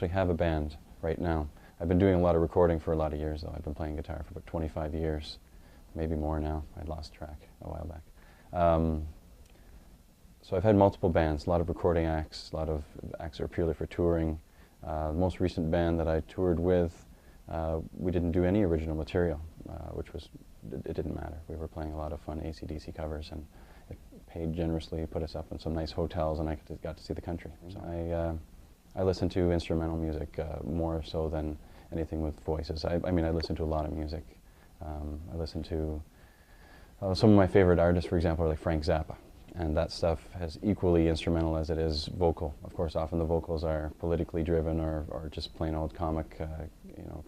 actually have a band right now. I've been doing a lot of recording for a lot of years, though. I've been playing guitar for about 25 years, maybe more now. I lost track a while back. So I've had multiple bands, a lot of recording acts, a lot of acts that are purely for touring. The most recent band that I toured with, we didn't do any original material, which was, it didn't matter. We were playing a lot of fun AC/DC covers, and it paid generously, put us up in some nice hotels, and I got to see the country. So I listen to instrumental music more so than anything with voices. I mean, I listen to a lot of music. I listen to some of my favorite artists, for example, are like Frank Zappa. And that stuff is equally instrumental as it is vocal. Of course, often the vocals are politically driven or just plain old comic,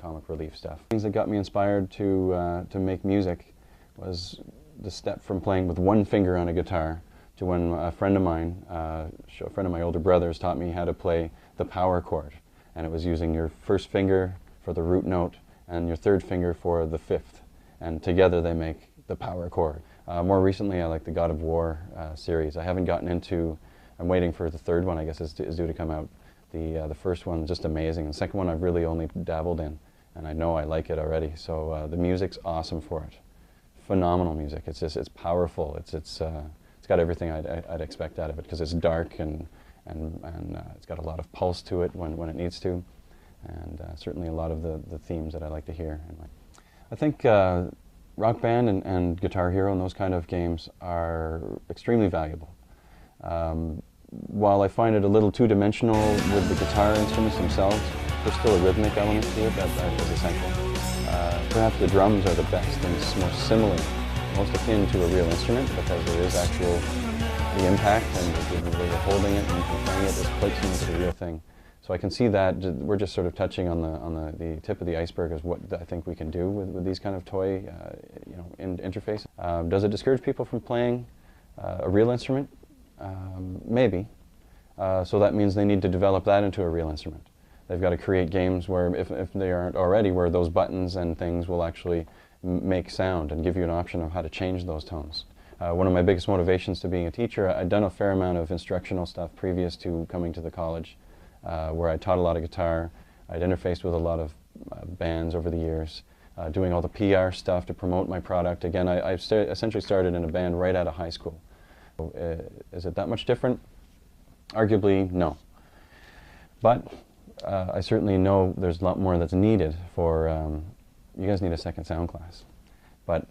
comic relief stuff. Things that got me inspired to make music was the step from playing with one finger on a guitar to when a friend of mine, my older brothers, taught me how to play the power chord. And it was using your first finger for the root note and your third finger for the fifth. And together they make the power chord. More recently, I like the God of War series. I haven't gotten into, I'm waiting for the third one, I guess, is due to come out. The first one, just amazing. The second one I've really only dabbled in, and I know I like it already. So the music's awesome for it. Phenomenal music. It's just, it's powerful. It's got everything I'd expect out of it, because it's dark and it's got a lot of pulse to it when it needs to, and certainly a lot of the themes that I like to hear. I think Rock Band and Guitar Hero and those kind of games are extremely valuable. While I find it a little two-dimensional with the guitar instruments themselves, there's still a rhythmic element to it that is essential. Perhaps the drums are the best and more similar, most akin to a real instrument, because there is actual the impact and the way you're holding it and playing it is quite similar to the real thing. So I can see that we're just sort of touching on the tip of the iceberg as what I think we can do with these kind of toy interfaces. Does it discourage people from playing a real instrument? Maybe. So that means they need to develop that into a real instrument. They've got to create games where, if they aren't already, where those buttons and things will actually make sound and give you an option of how to change those tones. One of my biggest motivations to being a teacher, I'd done a fair amount of instructional stuff previous to coming to the college, where I taught a lot of guitar. I'd interfaced with a lot of bands over the years, doing all the PR stuff to promote my product. Again, I essentially started in a band right out of high school. Is it that much different? Arguably, no. But I certainly know there's a lot more that's needed for, you guys need a second sound class. But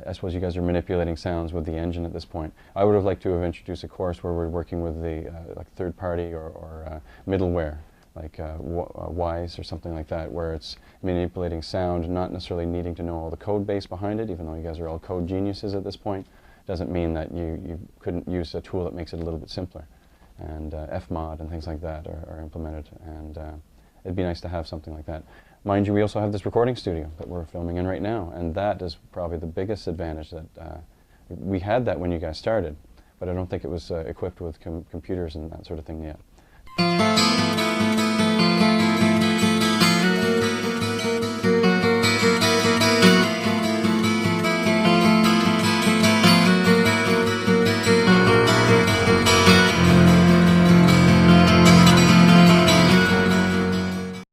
I suppose you guys are manipulating sounds with the engine at this point. I would have liked to have introduced a course where we're working with the like third party or middleware, like Wise or something like that, where it's manipulating sound, not necessarily needing to know all the code base behind it, even though you guys are all code geniuses at this point. Doesn't mean that you couldn't use a tool that makes it a little bit simpler. And Fmod and things like that are implemented, and it'd be nice to have something like that. Mind you, we also have this recording studio that we're filming in right now, and that is probably the biggest advantage that we had that when you guys started, but I don't think it was equipped with computers and that sort of thing yet.